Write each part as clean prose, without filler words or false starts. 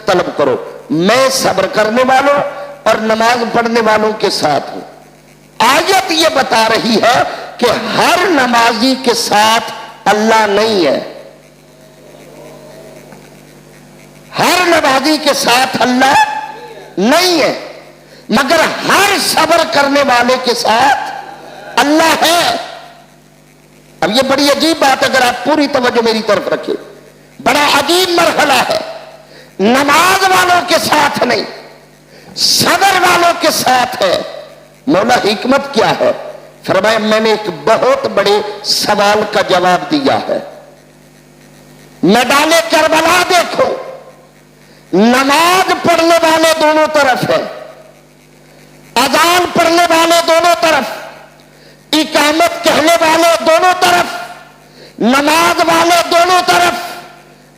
طلب کرو، میں صبر کرنے والوں اور نماز پڑھنے والوں کے ساتھ ہوں۔ آیت یہ بتا رہی ہے کہ ہر نمازی کے ساتھ اللہ نہیں ہے، ہر نمازی کے ساتھ اللہ نہیں ہے، مگر ہر صبر کرنے والے کے ساتھ اللہ ہے۔ اب یہ بڑی عجیب بات، اگر آپ پوری توجہ میری طرف رکھیں، بڑا عجیب مرحلہ ہے، نماز والوں کے ساتھ نہیں، صبر والوں کے ساتھ ہے۔ مولا حکمت کیا ہے؟ فرمایا میں نے ایک بہت بڑے سوال کا جواب دیا ہے۔ میدان کربلا دیکھو، نماز پڑھنے والے دونوں طرف ہے، اذان پڑھنے والے دونوں طرف، اقامت کہنے والے دونوں طرف، نماز والے دونوں طرف،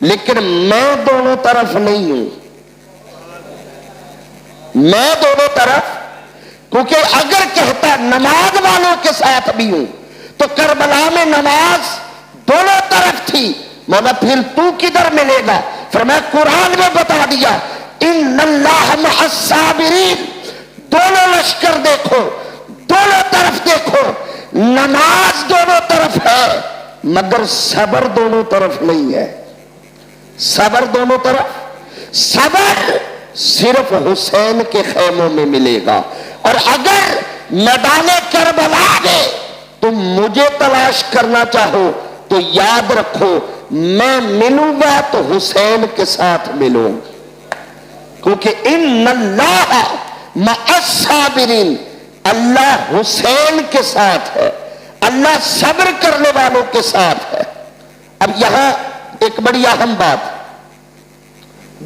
لیکن میں دونوں طرف نہیں ہوں، میں دونوں طرف، کیونکہ اگر کہتا نماز والوں کے ساتھ بھی ہوں تو کربلا میں نماز دونوں طرف تھی، مولا پھر تو کدھر ملے گا؟ فرمایا قرآن میں بتا دیا ان اللہ مع الصابرین، دونوں لشکر دیکھو، دونوں طرف دیکھو، نماز دونوں طرف ہے مگر صبر دونوں طرف نہیں ہے۔ صبر دونوں طرف، صبر صرف حسین کے خیموں میں ملے گا، اور اگر میدان کربلا میں تم مجھے تلاش کرنا چاہو تو یاد رکھو میں ملوں گا تو حسین کے ساتھ ملوں، کیونکہ ان اللہ مع الصابرین، اللہ حسین کے ساتھ ہے، اللہ صبر کرنے والوں کے ساتھ ہے۔ اب یہاں ایک بڑی اہم بات،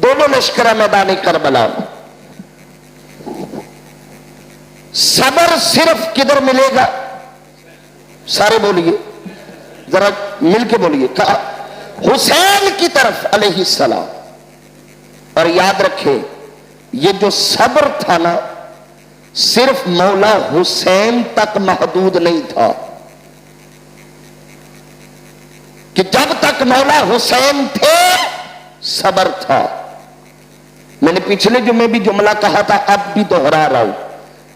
دونوں لشکر میدان کربلا میں، صبر صرف کدھر ملے گا؟ سارے بولیے، ذرا مل کے بولیے، کہا حسین کی طرف علیہ السلام۔ اور یاد رکھے یہ جو صبر تھا نا صرف مولا حسین تک محدود نہیں تھا، کہ جب تک مولا حسین تھے صبر تھا۔ میں نے پچھلے جمعے بھی جملہ کہا تھا، اب بھی دوہرا رہا ہوں،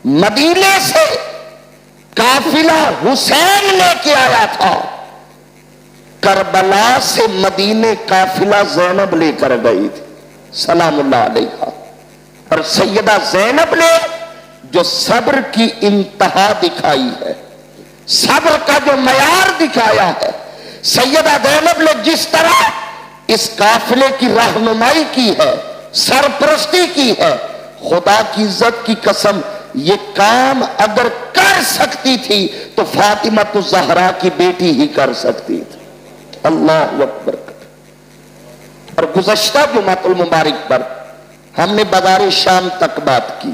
مدینے سے قافلہ حسین لے کے آیا تھا، کربلا سے مدینے قافلہ زینب لے کر گئی تھی سلام اللہ علیہا، اور سیدہ زینب نے جو صبر کی انتہا دکھائی ہے، صبر کا جو معیار دکھایا ہے، سیدہ زینب نے جس طرح اس قافلے کی رہنمائی کی ہے، سرپرستی کی ہے، خدا کی عزت کی قسم یہ کام اگر کر سکتی تھی تو فاطمہ الزہرا کی بیٹی ہی کر سکتی تھی۔ اللہ اکبر۔ اور گزشتہ جمعۃ المبارک پر ہم نے بازار شام تک بات کی،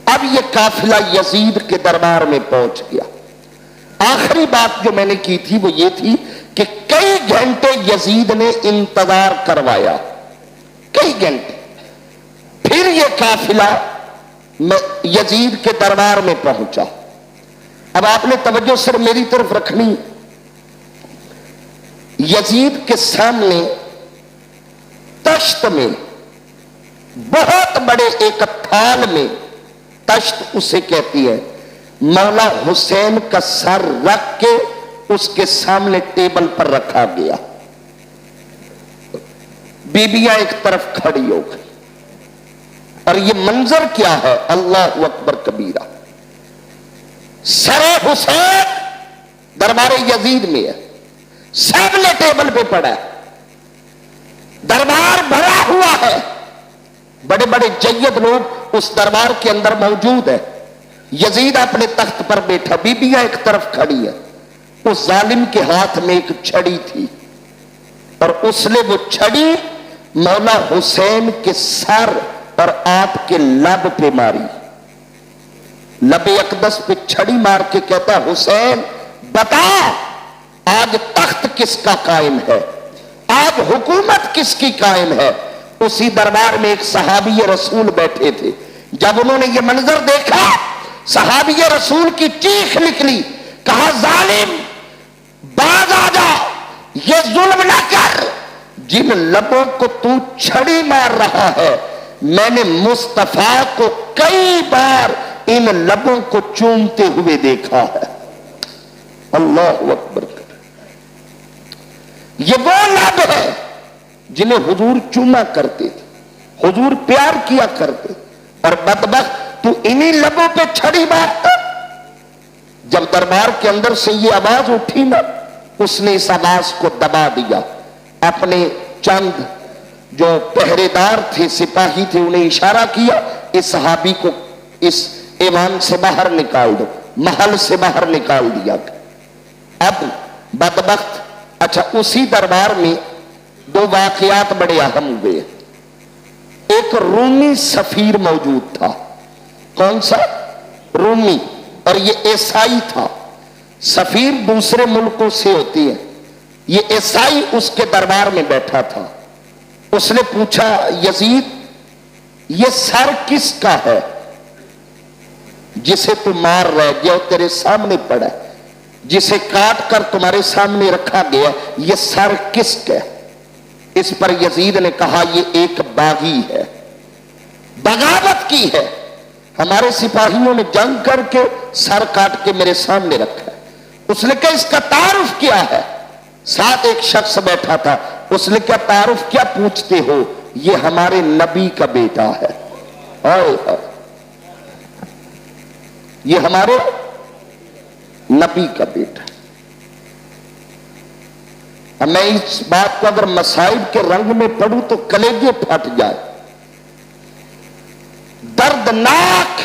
اب یہ قافلہ یزید کے دربار میں پہنچ گیا۔ آخری بات جو میں نے کی تھی وہ یہ تھی کہ کئی گھنٹے یزید نے انتظار کروایا، کئی گھنٹے، پھر یہ قافلہ یزید کے دربار میں پہنچا۔ اب آپ نے توجہ صرف میری طرف رکھنی، یزید کے سامنے تشت میں، بہت بڑے ایک تھال میں، تشت اسے کہتی ہے، مولا حسین کا سر رکھ کے اس کے سامنے ٹیبل پر رکھا گیا، بیبیاں ایک طرف کھڑی ہو گئی، اور یہ منظر کیا ہے؟ اللہ اکبر کبیرہ، سر حسین دربار یزید میں ہے، سب نے ٹیبل پہ پڑا ہے، دربار بھرا ہوا ہے، بڑے بڑے جید لوگ اس دربار کے اندر موجود ہے، یزید اپنے تخت پر بیٹھا، بیبیاں ایک طرف کھڑی ہے، اس ظالم کے ہاتھ میں ایک چھڑی تھی، اور اس نے وہ چھڑی مولا حسین کے سر اور آپ کے لب پہ ماری، لب اقدس پہ چھڑی مار کے کہتا حسین بتا آج تخت کس کا قائم ہے، آج حکومت کس کی قائم ہے۔ اسی دربار میں ایک صحابی رسول بیٹھے تھے، جب انہوں نے یہ منظر دیکھا صحابی رسول کی چیخ نکلی، کہا ظالم باز آ جا، یہ ظلم نہ کر، جن لبوں کو تو چھڑی مار رہا ہے میں نے مصطفیٰ کو کئی بار ان لبوں کو چومتے ہوئے دیکھا ہے۔ اللہ اکبر۔ یہ وہ لب ہے جنہیں حضور چوما کرتے تھے، حضور پیار کیا کرتے، اور بدبخت تو انہی لبوں پہ چھڑی مارتا۔ جب دربار کے اندر سے یہ آواز اٹھی نا، اس نے اس آواز کو دبا دیا، اپنے چند جو پہرے دار تھے، سپاہی تھے، انہیں اشارہ کیا اس صحابی کو اس ایوان سے باہر نکال دو، محل سے باہر نکال دیا۔ اب بدبخت، اچھا اسی دربار میں دو واقعات بڑے اہم ہوئے۔ ایک رومی سفیر موجود تھا، کون سا؟ رومی، اور یہ عیسائی تھا۔ سفیر دوسرے ملکوں سے ہوتی ہے، یہ عیسائی اس کے دربار میں بیٹھا تھا۔ اس نے پوچھا یزید یہ سر کس کا ہے جسے تو مار رہے، جو تیرے سامنے پڑا ہے، جسے کاٹ کر تمہارے سامنے رکھا گیا، یہ سر کس کا ہے؟ اس پر یزید نے کہا یہ ایک باغی ہے، بغاوت کی ہے، ہمارے سپاہیوں نے جنگ کر کے سر کاٹ کے میرے سامنے رکھا ہے۔ اس نے کہا اس کا تعارف کیا ہے؟ ساتھ ایک شخص بیٹھا تھا، اس نے کہا تعارف کیا پوچھتے ہو، یہ ہمارے نبی کا بیٹا ہے۔ یہ ہمارے نبی کا بیٹا۔ اب میں اس بات کو اگر مصائب کے رنگ میں پڑھوں تو کلیجے پھٹ جائے۔ دردناک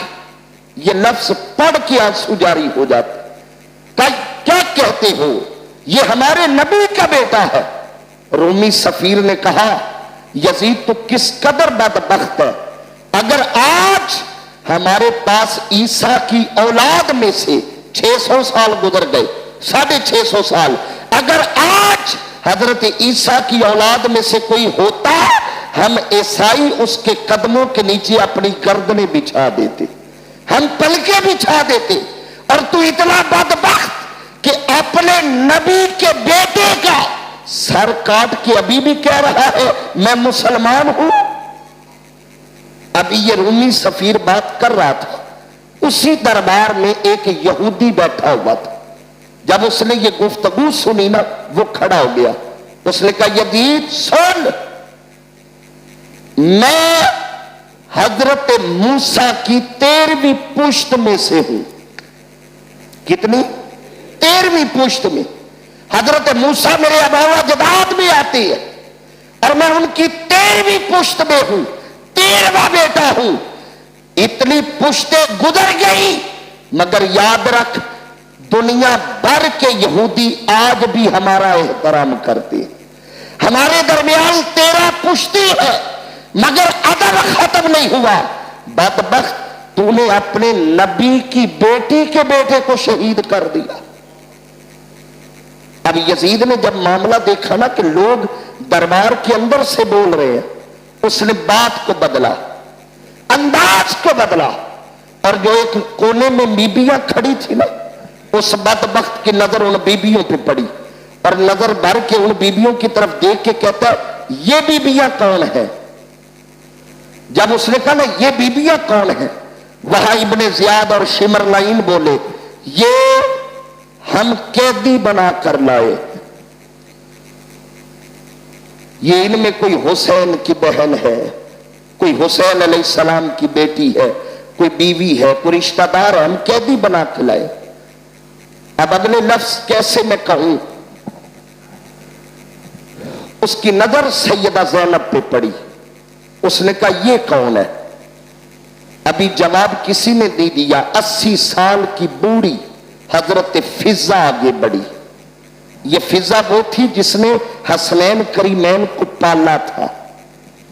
یہ لفظ پڑھ کے آنسو جاری ہو جاتا۔ کیا کہتے ہو، یہ ہمارے نبی کا بیٹا ہے۔ رومی سفیر نے کہا یزید تو کس قدر بدبخت ہے، اگر آج ہمارے پاس عیسیٰ کی اولاد میں سے 600 سال گزر گئے، 650 سال، اگر آج حضرت عیسیٰ کی اولاد میں سے کوئی ہوتا، ہم عیسائی اس کے قدموں کے نیچے اپنی گردنیں بچھا دیتے، ہم پلکیں بچھا دیتے، اور تو اتنا بدبخت کہ اپنے نبی کے بیٹے کا سر کاٹ کے ابھی بھی کہہ رہا ہے میں مسلمان ہوں۔ ابھی یہ رومی سفیر بات کر رہا تھا، اسی دربار میں ایک یہودی بیٹھا ہوا تھا۔ جب اس نے یہ گفتگو سنی نا، وہ کھڑا ہو گیا، اس نے کہا یزید سن، میں حضرت موسیٰ کی 13ویں پشت میں سے ہوں۔ کتنی؟ 13ویں پشت میں۔ حضرت موسیٰ میرے اباء اجداد میں آتی ہے، اور میں ان کی 13ویں پشت میں ہوں، 13واں بیٹا ہوں۔ اتنی پشتیں گزر گئی، مگر یاد رکھ دنیا بھر کے یہودی آج بھی ہمارا احترام کرتے ہیں۔ ہمارے درمیان 13 پشتی ہے، مگر ادب ختم نہیں ہوا۔ بدبخت تو نے اپنے نبی کی بیٹی کے بیٹے کو شہید کر دیا۔ اب یزید نے جب معاملہ دیکھا نا کہ لوگ دربار کے اندر سے بول رہے ہیں، اس نے بات کو بدلا، انداز کو بدلا، اور جو ایک کونے میں بیبیاں کھڑی تھی نا، اس بدبخت کی نظر ان بیبیوں پہ پڑی، اور نظر بھر کے ان بیبیوں کی طرف دیکھ کے کہتا ہے یہ بیبیاں کون ہیں؟ جب اس نے کہا نا یہ بیبیاں کون ہیں، وہاں ابن زیاد اور شمر لائن بولے یہ ہم قیدی بنا کر لائے، یہ ان میں کوئی حسین کی بہن ہے، کوئی حسین علیہ السلام کی بیٹی ہے، کوئی بیوی ہے، کوئی رشتہ دار ہے، ہم قیدی بنا کے لائے۔ اب اگلے لفظ کیسے میں کہوں؟ اس کی نظر سیدہ زینب پہ پڑی، اس نے کہا یہ کون ہے؟ ابھی جواب کسی نے دے دیا، 80 سال کی بوڑھی حضرت فضہ آگے بڑھی۔ یہ فضہ وہ تھی جس نے حسنین کریمین کو پالا تھا،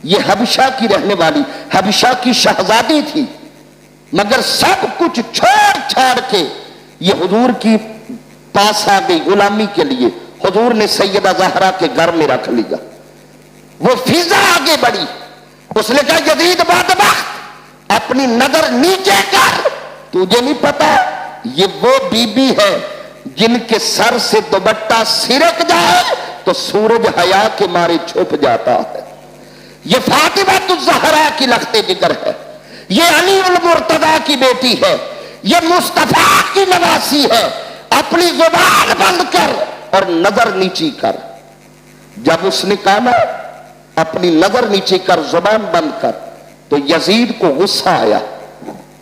یہ حبشہ کی رہنے والی، حبشہ کی شہزادی تھی، مگر سب کچھ چھوڑ چھاڑ کے یہ حضور کی پاس آ گئی غلامی کے لیے۔ حضور نے سیدہ زہرا کے گھر میں رکھ لیا۔ وہ فضہ آگے بڑھی، اس نے کہا یزید بدبخت اپنی نظر نیچے کر، تجھے نہیں پتا یہ وہ بی بی ہے جن کے سر سے دوپٹہ سرک جائے تو سورج حیا کے مارے چھپ جاتا ہے۔ یہ فاطمہ الزہرا کی لخت جگر ہے، یہ علی المرتضیٰ کی بیٹی ہے، یہ مصطفیٰ کی نواسی ہے۔ اپنی زبان بند کر اور نظر نیچی کر۔ جب اس نے کہا نا اپنی نظر نیچی کر، زبان بند کر، تو یزید کو غصہ آیا۔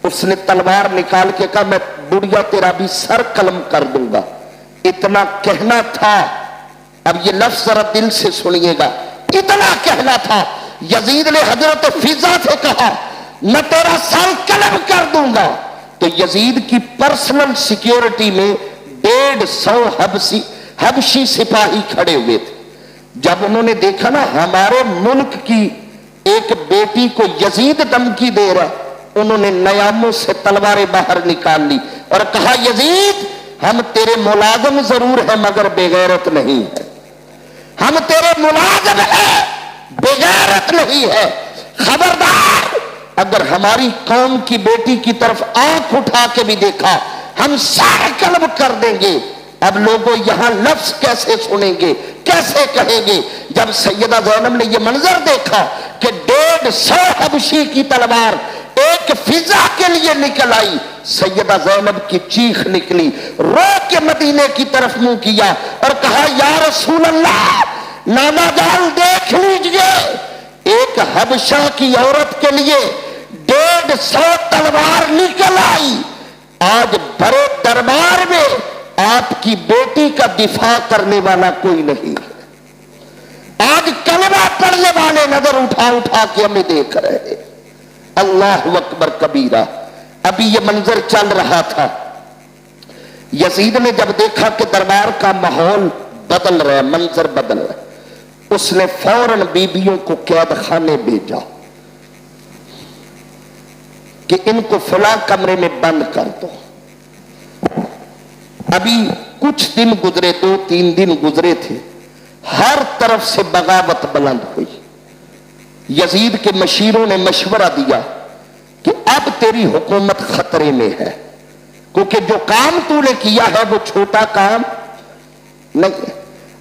اس نے تلوار نکال کے کہا میں بڑھیا تیرا بھی سر قلم کر دوں گا۔ اتنا کہنا تھا، اب یہ لفظ ذرا دل سے سنیے گا، اتنا کہنا تھا یزید نے حضرت فضا سے کہا میں تیرا سر قلم کر دوں گا، تو یزید کی پرسنل سیکیورٹی میں 150 حبشی سپاہی کھڑے ہوئے تھے۔ جب انہوں نے دیکھا نا ہمارے ملک کی ایک بیٹی کو یزید دھمکی دے رہا، انہوں نے نیاموں سے تلواریں باہر نکال لی اور کہا یزید ہم تیرے ملازم ضرور ہیں مگر بے غیرت نہیں ہے، ہم تیرے ملازم ہیں بے غیرت نہیں ہے، خبردار اگر ہماری قوم کی بیٹی کی طرف آنکھ اٹھا کے بھی دیکھا ہم سر قلم کر دیں گے۔ اب لوگوں یہاں لفظ کیسے سنیں گے، کیسے کہیں گے؟ جب سیدہ زینب نے یہ منظر دیکھا کہ 150 حبشی کی تلوار ایک فضا کے لیے نکل آئی، سیدہ زینب کی چیخ نکلی، رو کے مدینے کی طرف منہ کیا اور کہا یا رسول اللہ نانا جان دیکھ لیجئے، ایک حبشہ کی عورت کے لیے 150 تلوار نکل آئی۔ آج بڑے دربار میں آپ کی بیٹی کا دفاع کرنے والا کوئی نہیں، آج کلمہ پڑھنے والے نظر اٹھا اٹھا کے ہمیں دیکھ رہے ہیں۔ اللہ اکبر کبیرہ۔ ابھی یہ منظر چل رہا تھا، یزید نے جب دیکھا کہ دربار کا ماحول بدل رہا ہے، منظر بدل رہا ہے، اس نے فوراً بیبیوں کو قید خانے بھیجا کہ ان کو فلاں کمرے میں بند کر دو۔ ابھی کچھ دن گزرے، 2-3 دن گزرے تھے، ہر طرف سے بغاوت بلند ہوئی۔ یزید کے مشیروں نے مشورہ دیا کہ اب تیری حکومت خطرے میں ہے، کیونکہ جو کام تو نے کیا ہے وہ چھوٹا کام نہیں ہے۔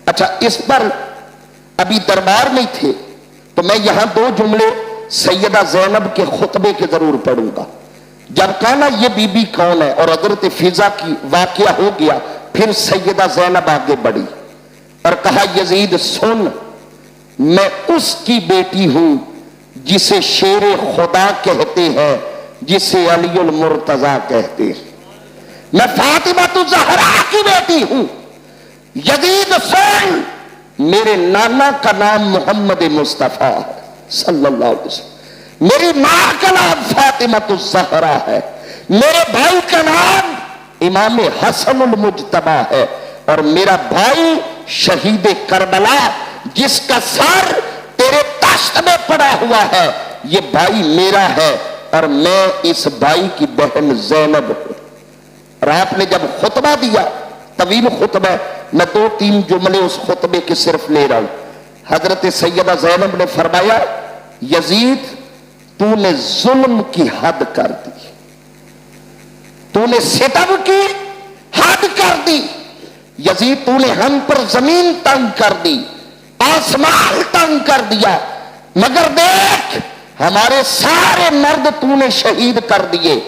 اچھا اس پر ابھی دربار میں تھے تو میں یہاں 2 جملے سیدہ زینب کے خطبے کے ضرور پڑھوں گا۔ جب کہا نا یہ بی بی کون ہے اور حضرت فضا کی واقعہ ہو گیا، پھر سیدہ زینب آگے بڑھی اور کہا یزید سن، میں اس کی بیٹی ہوں جسے شیر خدا کہتے ہیں، جسے علی المرتضیٰ کہتے ہیں، میں فاطمہ الزہرا کی بیٹی ہوں۔ یزید سن، میرے نانا کا نام محمد مصطفیٰ ہے صلی اللہ علیہ وسلم، میری ماں کا نام فاطمہ الزہرا ہے، میرے بھائی کا نام امام حسن المجتبی ہے، اور میرا بھائی شہید کربلا جس کا سر تیرے تخت میں پڑا ہوا ہے، یہ بھائی میرا ہے اور میں اس بھائی کی بہن زینب ہوں۔ اور آپ نے جب خطبہ دیا، طویل خطبہ، میں 2-3 جملے اس خطبے کے صرف لے رہا ہوں۔ حضرت سیدہ زینب نے فرمایا یزید تو نے ظلم کی حد کر دی، تو نے ستم کی حد کر دی، یزید تو نے ہم پر زمین تنگ کر دی، آسمان تنگ کر دیا، مگر دیکھ ہمارے سارے مرد تو نے شہید کر دیے،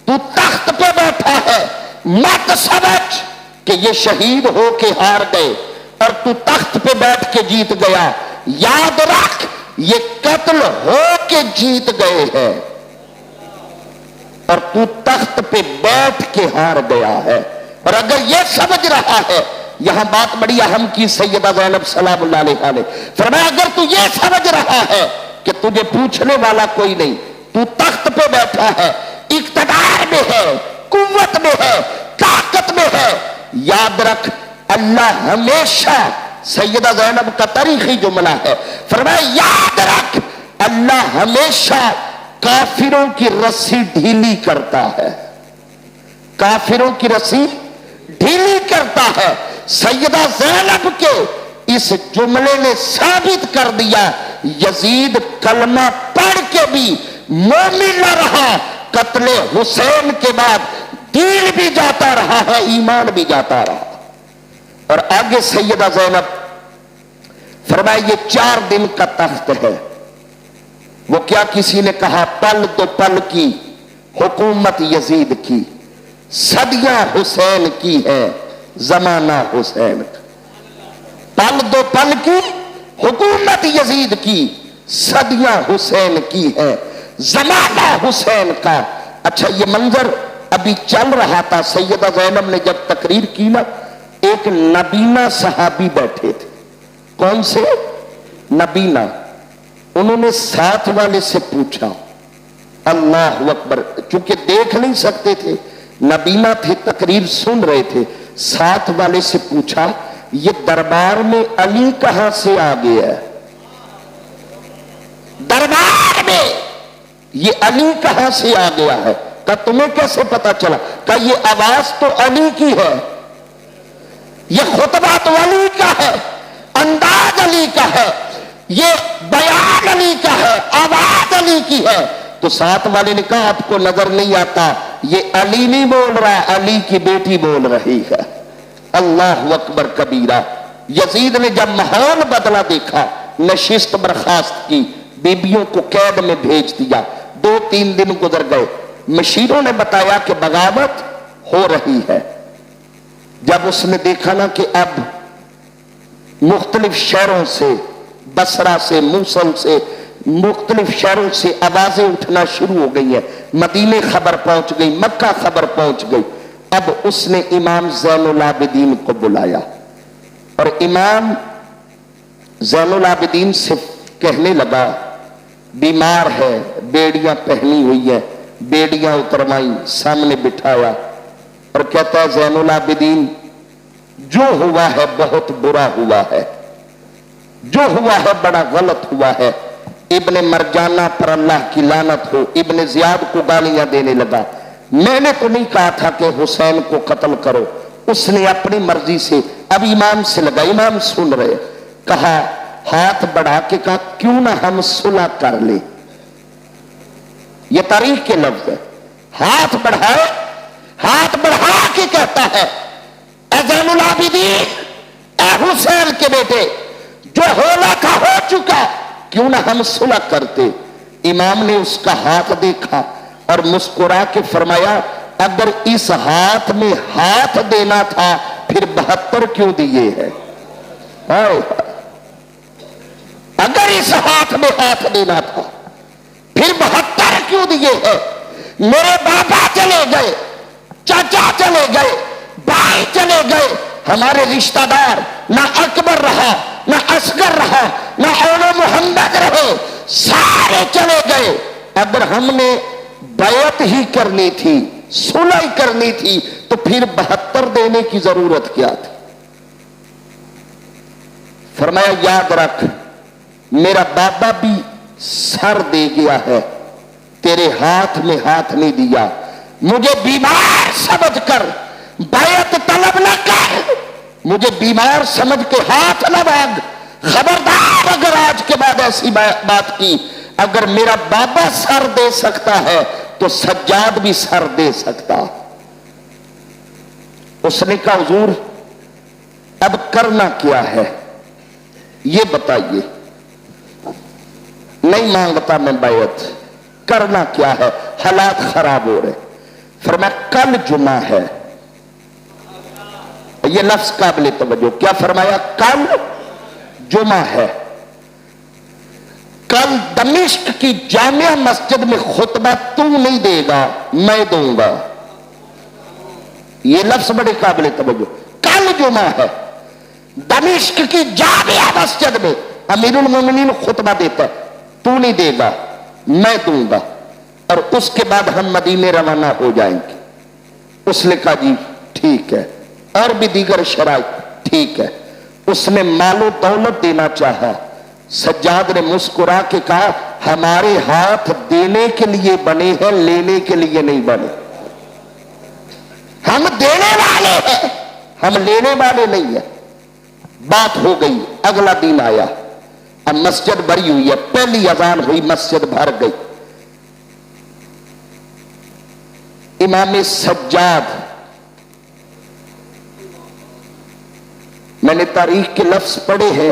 تو تخت پہ بیٹھا ہے، مت سمجھ کہ یہ شہید ہو کے ہار گئے اور تو تخت پہ بیٹھ کے جیت گیا، یاد رکھ یہ قتل ہو کے جیت گئے ہیں اور تو تخت پہ بیٹھ کے ہار گیا ہے۔ اور اگر یہ سمجھ رہا ہے، یہاں بات بڑی اہم کی سیدہ زینب سلام اللہ علیہا نے فرمایا، اگر تو یہ سمجھ رہا ہے کہ تجھے پوچھنے والا کوئی نہیں، تو تخت پہ بیٹھا ہے، اقتدار میں ہے، قوت میں ہے، طاقت میں ہے، یاد رکھ اللہ ہمیشہ، سیدہ زینب کا تاریخی جملہ ہے، فرمایا یاد رکھ اللہ ہمیشہ کافروں کی رسی ڈھیلی کرتا ہے، کافروں کی رسی ڈھیلی کرتا ہے۔ سیدہ زینب کے اس جملے نے ثابت کر دیا یزید کلمہ پڑھ کے بھی مومن نہ رہا، قتل حسین کے بعد دین بھی جاتا رہا ہے، ایمان بھی جاتا رہا۔ اور آگے سیدہ زینب فرمایا یہ 4 دن کا تخت ہے. وہ کیا کسی نے کہا پل تو پل کی حکومت یزید کی، صدیاں حسین کی ہے زمانہ حسین کا. پل دو پل کی حکومت یزید کی، صدیاں حسین کی ہے زمانہ حسین کا. اچھا یہ منظر ابھی چل رہا تھا. سیدہ زینب نے جب تقریر کی نا، ایک نبینہ صحابی بیٹھے تھے. کون سے؟ نبینہ. انہوں نے ساتھ والے سے پوچھا، اللہ اکبر، چونکہ دیکھ نہیں سکتے تھے، نبینہ تھے، تقریر سن رہے تھے. ساتھ والے سے پوچھا یہ دربار میں علی کہاں سے آ گیا ہے؟ دربار میں یہ علی کہاں سے آ گیا ہے؟ کہ تمہیں کیسے پتا چلا؟ کہ یہ آواز تو علی کی ہے، یہ خطبہ تو علی کا ہے، انداز علی کا ہے، یہ بیان علی کا ہے، آواز علی کی ہے. تو ساتھ والے نے کہا آپ کو نظر نہیں آتا یہ علی نہیں بول رہا، علی کی بیٹی بول رہی ہے. اللہ اکبر کبیرہ. یزید نے جب ماحول بدلا دیکھا، نشست برخاست کی، بیبیوں کو قید میں بھیج دیا. 2-3 دن گزر گئے. مشیروں نے بتایا کہ بغاوت ہو رہی ہے. جب اس نے دیکھا نا کہ اب مختلف شہروں سے، بصرہ سے، موصل سے، مختلف شہروں سے آوازیں اٹھنا شروع ہو گئی ہیں، مدینے خبر پہنچ گئی، مکہ خبر پہنچ گئی. اب اس نے امام زین العابدین کو بلایا اور امام زین العابدین سے کہنے لگا بیمار ہے، بیڑیاں پہنی ہوئی ہیں، بیڑیاں اتروائی، سامنے بٹھایا اور کہتا ہے زین العابدین جو ہوا ہے بہت برا ہوا ہے، جو ہوا ہے بڑا غلط ہوا ہے. ابن مرجانہ پر اللہ کی لعنت ہو ابن زیاد کو گالیاں دینے لگا. میں نے تو نہیں کہا تھا کہ حسین کو قتل کرو، اس نے اپنی مرضی سے. اب امام سے لگا، امام سن رہے، کہا ہاتھ بڑھا کے کہا کیوں نہ ہم صلح کر لیں. یہ تاریخ کے لفظ ہے. ہاتھ بڑھائے، ہاتھ بڑھا کے کہتا ہے اے زین العابدین، اے حسین کے بیٹے، جو ہونا تھا ہو چکا، کیوں نہ ہم صلح کرتے. امام نے اس کا ہاتھ دیکھا اور مسکرا کے فرمایا اگر اس ہاتھ میں ہاتھ دینا تھا پھر 72 کیوں دیے ہیں؟ اگر اس ہاتھ میں ہاتھ دینا تھا پھر 72 کیوں دیے ہیں؟ میرے بابا چلے گئے، چاچا چلے گئے، بھائی چلے گئے، ہمارے رشتہ دار نہ اکبر رہا، نہ اصغر رہا، نہ اولو محمد رہے، سارے چلے گئے. اگر ہم نے بیعت ہی کرنی تھی، صلح ہی کرنی تھی، تو پھر 72 دینے کی ضرورت کیا تھی؟ فرمایا یاد رکھ میرا بابا بھی سر دے گیا ہے، تیرے ہاتھ میں ہاتھ نہیں دیا. مجھے بیمار سمجھ کر بیعت طلب نہ کر، مجھے بیمار سمجھ کے ہاتھ نہ مانگ. خبردار اگر آج کے بعد ایسی بات کی، اگر میرا بابا سر دے سکتا ہے تو سجاد بھی سر دے سکتا. اس نے کہا حضور اب کرنا کیا ہے یہ بتائیے. نہیں مانگتا میں بیعت، کرنا کیا ہے، حالات خراب ہو رہے. فرمایا کل جمعہ ہے. یہ لفظ قابل توجہ. کیا فرمایا؟ کل جمعہ ہے. کل دمشق کی جامع مسجد میں خطبہ تو نہیں دے گا، میں دوں گا. یہ لفظ بڑے قابل توجہ. کل جمعہ ہے، دمشق کی جامع مسجد میں امیر المومنین خطبہ دیتا ہے، تو نہیں دے گا، میں دوں گا. اور اس کے بعد ہم مدینے روانہ ہو جائیں گے. اس نے کہا جی ٹھیک ہے، اور بھی دیگر شرائط ٹھیک ہے. اس نے مال و دولت دینا چاہا. سجاد نے مسکرا کے کہا ہمارے ہاتھ دینے کے لیے بنے ہیں، لینے کے لیے نہیں بنے. ہم دینے والے ہیں، ہم لینے والے نہیں ہیں. بات ہو گئی. اگلا دن آیا، اب مسجد بھری ہوئی ہے، پہلی اذان ہوئی مسجد بھر گئی. امام سجاد، میں نے تاریخ کے لفظ پڑھے ہیں،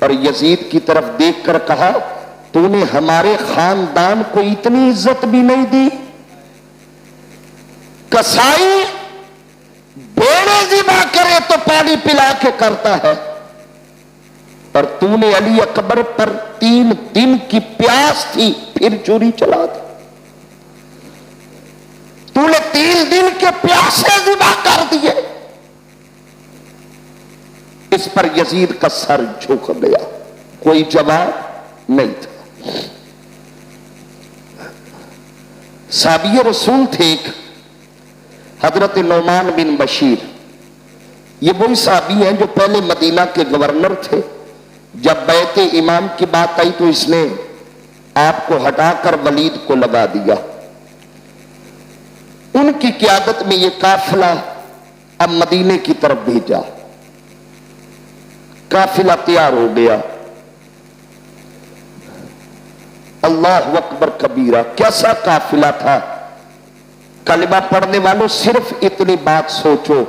اور یزید کی طرف دیکھ کر کہا تو نے ہمارے خاندان کو اتنی عزت بھی نہیں دی. کسائی بھیڑے ذبح کرے تو پانی پلا کے کرتا ہے، اور تو نے علی اکبر پر 3 دن کی پیاس تھی پھر چوری چلا دی. تو نے 3 دن کے پیاسے ذبح کر دیے. اس پر یزید کا سر جھک گیا، کوئی جواب نہیں تھا. صحابی رسول تھے ایک حضرت نعمان بن بشیر. یہ وہی صحابی ہیں جو پہلے مدینہ کے گورنر تھے. جب بیعت امام کی بات آئی تو اس نے آپ کو ہٹا کر ولید کو لگا دیا. ان کی قیادت میں یہ قافلہ اب مدینے کی طرف بھیجا. قافلہ تیار ہو گیا. اللہ اکبر کبیرہ، کیسا قافلہ تھا. کلمہ پڑھنے والوں صرف اتنی بات سوچو،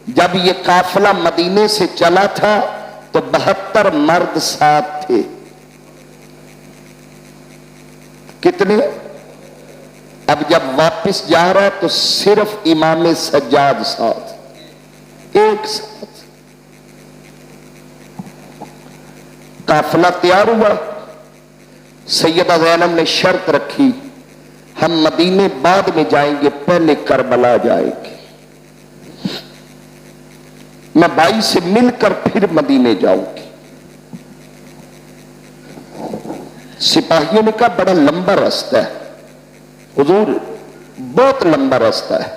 جب یہ قافلہ مدینے سے چلا تھا تو 72 مرد ساتھ تھے. کتنے؟ اب جب واپس جا رہا تو صرف امام سجاد ساتھ، ایک ساتھ. قافلہ تیار ہوا. سیدہ زینب نے شرط رکھی ہم مدینے بعد میں جائیں گے، پہلے کربلا جائیں گے. میں بھائی سے مل کر پھر مدینے جاؤں گی. سپاہیوں نے کہا بڑا لمبا راستہ ہے حضور، بہت لمبا راستہ ہے.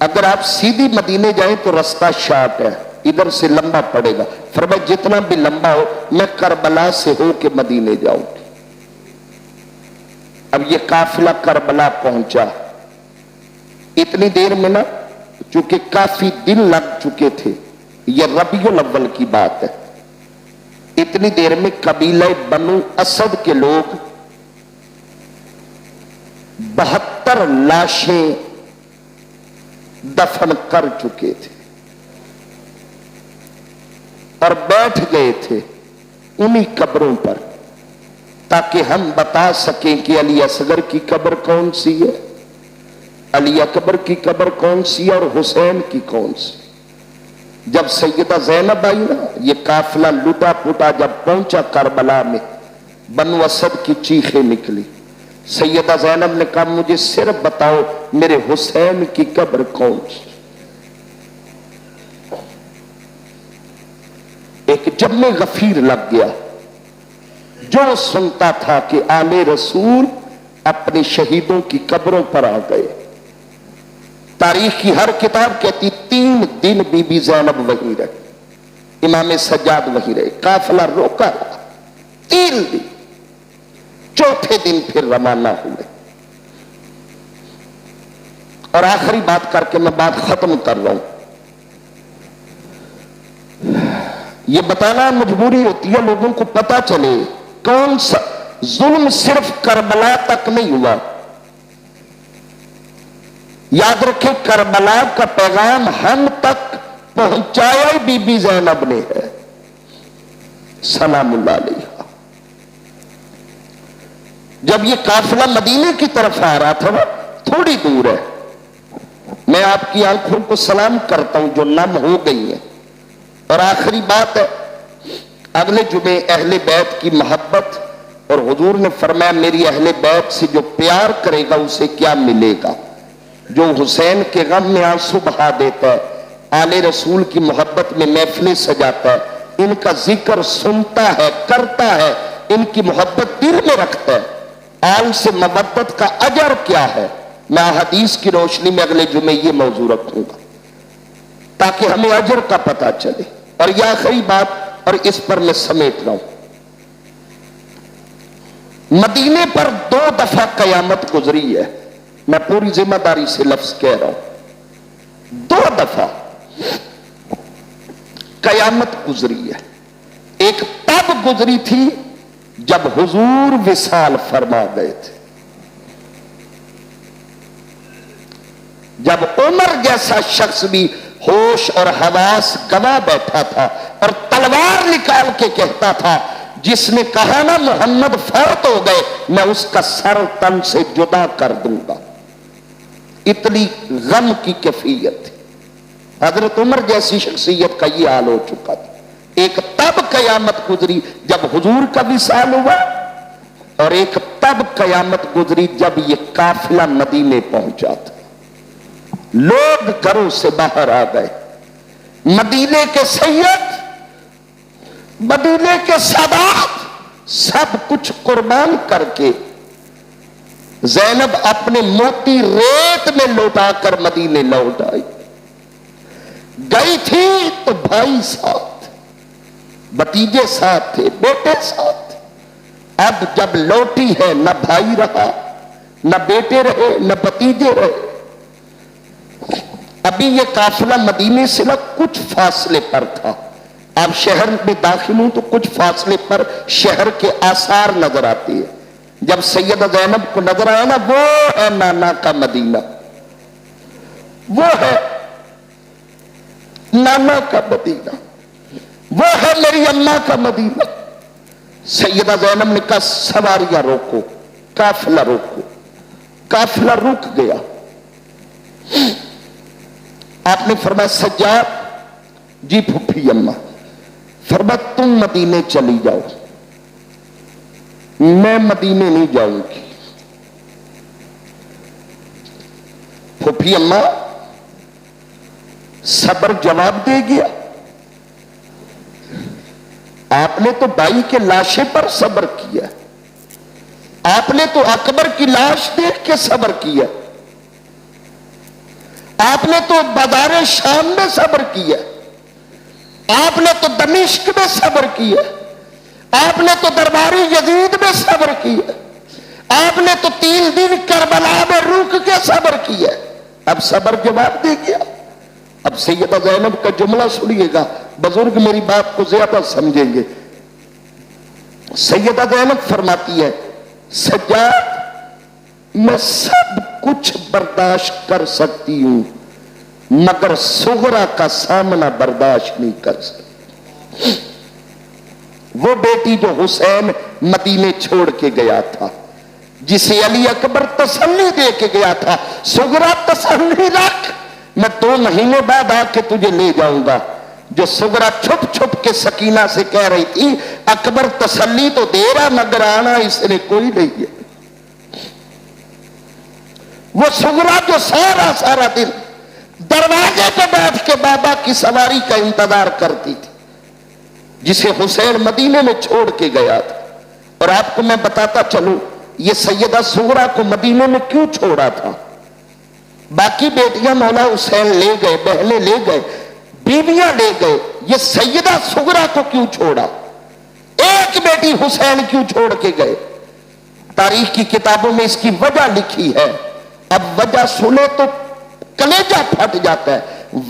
اگر آپ سیدھی مدینے جائیں تو راستہ شارٹ ہے، ادھر سے لمبا پڑے گا. فرمایا جتنا بھی لمبا ہو میں کربلا سے ہو کے مدینے جاؤں گی. اب یہ قافلہ کربلا پہنچا. اتنی دیر میں نا، چونکہ کافی دن لگ چکے تھے، یہ ربیع الاول کی بات ہے، اتنی دیر میں قبیلہ بنو اسد کے لوگ 72 لاشیں دفن کر چکے تھے اور بیٹھ گئے تھے انہی قبروں پر، تاکہ ہم بتا سکیں کہ علی اصغر کی قبر کون سی ہے، علی اکبر کی قبر کون سی ہے اور حسین کی کون سی. جب سیدہ زینب آئی نا، یہ قافلہ لٹا پٹا جب پہنچا کربلا میں، بنو اسد کی چیخیں نکلی. سیدہ زینب نے کہا مجھے صرف بتاؤ میرے حسین کی قبر کون سی. ایک جم غفیر لگ گیا. جو سنتا تھا کہ آل رسول اپنے شہیدوں کی قبروں پر آ گئے. تاریخ کی ہر کتاب کہتی 3 دن بی بی زینب وہیں رہی، امام سجاد وہیں رہے. قافلہ روکا رہا 3 دن. چوتھے دن پھر روانہ ہوئے. اور آخری بات کر کے میں بات ختم کر رہا ہوں. یہ بتانا مجبوری ہوتی ہے لوگوں کو پتا چلے کون سا ظلم صرف کربلا تک نہیں ہوا. یاد رکھیں کربلا کا پیغام ہم تک پہنچایا ہی بی بی زینب نے ہے سلام اللہ علیہ. جب یہ قافلہ مدینے کی طرف آ رہا تھا نا، تھوڑی دور ہے، میں آپ کی آنکھوں کو سلام کرتا ہوں جو نم ہو گئی ہیں. اور آخری بات ہے، اگلے جمعے اہل بیت کی محبت، اور حضور نے فرمایا میری اہل بیت سے جو پیار کرے گا اسے کیا ملے گا. جو حسین کے غم میں آنسو بہا دیتا ہے، آل رسول کی محبت میں محفلیں سجاتا ہے، ان کا ذکر سنتا ہے، کرتا ہے، ان کی محبت دل میں رکھتا ہے، آل سے مودت کا اجر کیا ہے. میں حدیث کی روشنی میں اگلے جمعے یہ موضوع رکھوں گا تاکہ ہمیں اجر کا پتہ چلے. اور یہ آخری بات، اور اس پر میں سمیٹ رہا ہوں، مدینے پر 2 دفعہ قیامت گزری ہے. میں پوری ذمہ داری سے لفظ کہہ رہا ہوں، 2 دفعہ قیامت گزری ہے. ایک تب گزری تھی جب حضور وصال فرما گئے تھے. جب عمر جیسا شخص بھی ہوش اور حواس گوا بیٹھا تھا اور تلوار نکال کے کہتا تھا جس نے کہا نا محمد فوت ہو گئے میں اس کا سر تن سے جدا کر دوں گا، اتنی غم کی کیفیت تھی۔ حضرت عمر جیسی شخصیت کا یہ حال ہو چکا تھا۔ ایک تب قیامت گزری جب حضور کا وصال ہوا، اور ایک تب قیامت گزری جب یہ قافلہ مدینے پہنچا تھا۔ لوگ گھروں سے باہر آ گئے، مدینے کے سید، مدینے کے سادات سب کچھ قربان کر کے زینب اپنے موتی ریت میں لوٹا کر مدینے لوٹ آئی۔ گئی تھی تو بھائی ساتھ، بھتیجے ساتھ تھے، بیٹے ساتھ۔ اب جب لوٹی ہے نہ بھائی رہا، نہ بیٹے رہے، نہ بھتیجے رہے۔ ابھی یہ قافلہ مدینے سے نہ کچھ فاصلے پر تھا، اب شہر میں داخل ہوں تو کچھ فاصلے پر شہر کے آثار نظر آتے ہیں۔ جب سیدہ زینب کو نظر آیا نا، وہ ہے نانا کا مدینہ، وہ ہے نانا کا مدینہ، وہ ہے میری اماں کا مدینہ۔ سیدہ زینب نے کہا سواریاں روکو، قافلہ روکو۔ قافلہ رک گیا۔ آپ نے فرمایا سجاد، جی پھپھی اماں، فرمایا تم مدینے چلی جاؤ، میں مدینے نہیں جاؤں گی۔ پھپھی اماں صبر جواب دے گیا، آپ نے تو بھائی کے لاشے پر صبر کیا، آپ نے تو اکبر کی لاش دیکھ کے صبر کیا، آپ نے تو بازار شام میں صبر کیا، آپ نے تو دمشق میں صبر کیا، آپ نے تو درباری یزید میں صبر کیا، آپ نے تو 3 دن کربلا میں رک کے صبر کیا۔ اب صبر جواب دے گیا۔ اب سیدہ زینب کا جملہ سنیے گا، بزرگ میری بات کو زیادہ سمجھیں گے۔ سیدہ زینب فرماتی ہے سجاد میں سب کچھ برداشت کر سکتی ہوں مگر صغرا کا سامنا برداشت نہیں کر سکتی۔ وہ بیٹی جو حسین مدینے چھوڑ کے گیا تھا، جسے علی اکبر تسلی دے کے گیا تھا، صغرا تسلی رکھ، میں 2 مہینے بعد آ کے تجھے لے جاؤں گا۔ جو صغرا چھپ چھپ کے سکینہ سے کہہ رہی تھی اکبر تسلی تو دے رہا مگر آنا اس نے کوئی نہیں ہے، وہ صغرا جو سارا دن دروازے پہ بیٹھ کے بابا کی سواری کا انتظار کرتی تھی، جسے حسین مدینے میں چھوڑ کے گیا تھا۔ اور آپ کو میں بتاتا چلوں یہ سیدہ صغرا کو مدینے میں کیوں چھوڑا تھا۔ باقی بیٹیاں مولا حسین لے گئے، بہنیں لے گئے، بیویاں لے گئے، یہ سیدہ صغرا کو کیوں چھوڑا؟ ایک بیٹی حسین کیوں چھوڑ کے گئے؟ تاریخ کی کتابوں میں اس کی وجہ لکھی ہے، اب وجہ سنے تو کلیجہ پھٹ جاتا ہے۔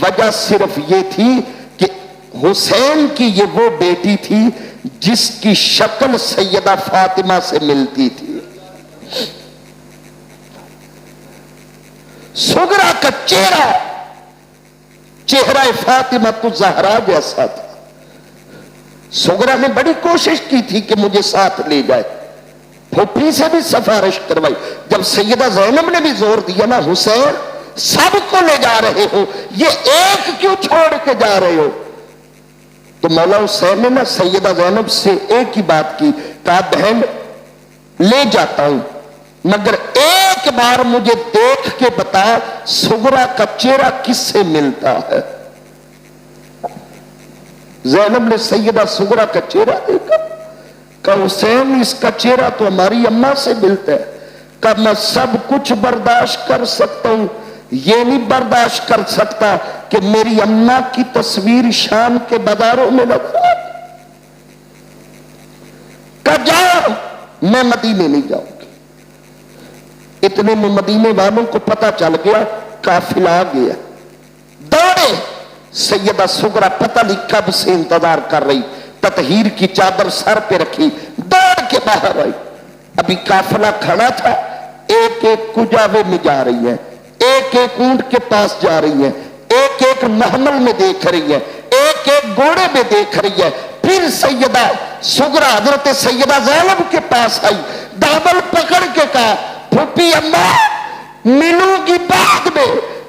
وجہ صرف یہ تھی کہ حسین کی یہ وہ بیٹی تھی جس کی شکل سیدہ فاطمہ سے ملتی تھی۔ صغرا کا چہرہ فاطمہ تو زہرا جیسا تھا۔ صغرا نے بڑی کوشش کی تھی کہ مجھے ساتھ لے جائے، پھوپھی سے بھی سفارش کروائی۔ جب سیدہ زینب نے بھی زور دیا نا حسین سب کو لے جا رہے ہو، یہ ایک کیوں چھوڑ کے جا رہے ہو، تو مولا حسین نے نا سیدہ زینب سے ایک ہی بات کی، کہا بہن لے جاتا ہوں مگر ایک بار مجھے دیکھ کے بتا صغرا کا چہرہ کس سے ملتا ہے۔ زینب نے سیدہ صغرا کا چہرہ دیکھا، کہا حسین اس کا چہرہ تو ہماری اماں سے ملتا ہے۔ کہا میں سب کچھ برداشت کر سکتا ہوں، یہ نہیں برداشت کر سکتا کہ میری اماں کی تصویر شام کے بازاروں میں نظر آ۔ کہا جاؤ، میں مدینے نہیں جاؤں گی۔ اتنے میں مدینے والوں کو پتا چل گیا قافلہ آ گیا، دوڑے۔ سیدہ صغرا پتہ نہیں کب سے انتظار کر رہی، تطہیر کی چادر سر پہ رکھی، دوڑ کے باہر آئی۔ ابھی قافلہ کھڑا تھا، ایک ایک کجاوے میں جا رہی ہے، ایک ایک ایک اونٹ کے پاس جا رہی ہے، ایک ایک محمل میں دیکھ رہی ہے، ایک ایک گھوڑے میں دیکھ رہی ہے. پھر سیدہ سغرا حضرت سیدہ زینب کے پاس آئی، دامن پکڑ کے کہا پھوپھی اماں ملوں گی بعد میں،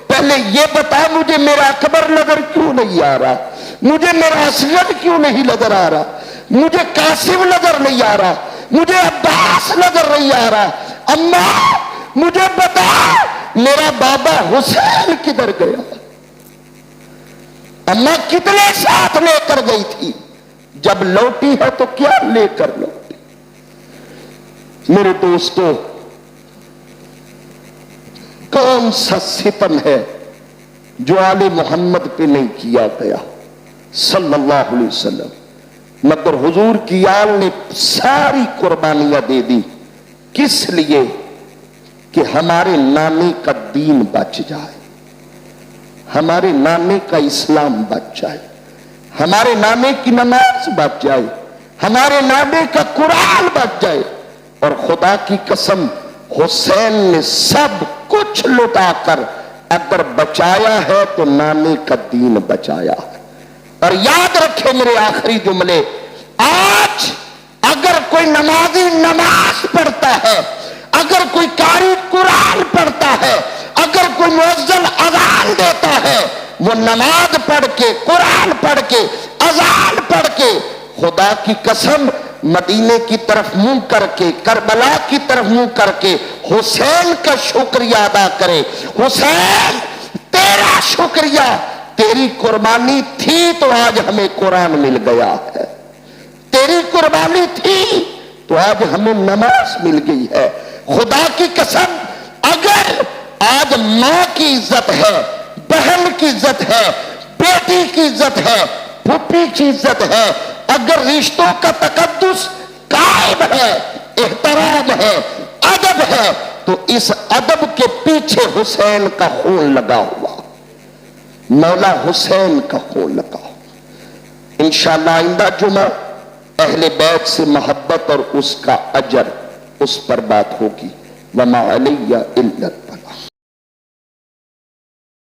پہلے یہ بتا مجھے میرا اکبر نظر کیوں نہیں آ رہا، مجھے میرا اصغر کیوں نہیں نظر آ رہا، مجھے قاسم نظر نہیں آ رہا، مجھے عباس نظر نہیں آ رہا، اماں مجھے بتا میرا بابا حسین کدھر گیا. اماں کتنے ساتھ لے کر گئی تھی، جب لوٹی ہے تو کیا لے کر لوٹی. میرے دوستو، کون سا ستم ہے جو آل محمد پہ نہیں کیا گیا صلی اللہ علیہ وسلم، مگر حضور کی آل نے ساری قربانیاں دے دی. کس لیے؟ کہ ہمارے نانے کا دین بچ جائے، ہمارے نانے کا اسلام بچ جائے، ہمارے نانے کی نماز بچ جائے، ہمارے نانے کا قرآن بچ جائے. اور خدا کی قسم حسین نے سب کچھ لٹا کر اگر بچایا ہے تو نانے کا دین بچایا ہے. اور یاد رکھے میرے آخری جملے، آج اگر کوئی نمازی نماز پڑھتا ہے، اگر کوئی قاری قرآن پڑھتا ہے، اگر کوئی مؤذن اذان دیتا ہے، وہ نماز پڑھ کے، قرآن پڑھ کے، اذان پڑھ کے، خدا کی قسم مدینے کی طرف منہ کر کے، کربلا کی طرف منہ کر کے حسین کا شکریہ ادا کرے. حسین تیرا شکریہ، تیری قربانی تھی تو آج ہمیں قرآن مل گیا ہے، تیری قربانی تھی تو آج ہمیں نماز مل گئی ہے. خدا کی قسم اگر آج ماں کی عزت ہے، بہن کی عزت ہے، بیٹی کی عزت ہے، پھوپھی کی عزت ہے، اگر رشتوں کا تقدس قائم ہے، احترام ہے، ادب ہے، تو اس ادب کے پیچھے حسین کا خون لگا ہوا، مولا حسین کا خون لگا ہوا. انشاءاللہ آئندہ جمعہ اہل بیت سے محبت اور اس کا اجر، اس پر بات ہوگی. وما علیہ الا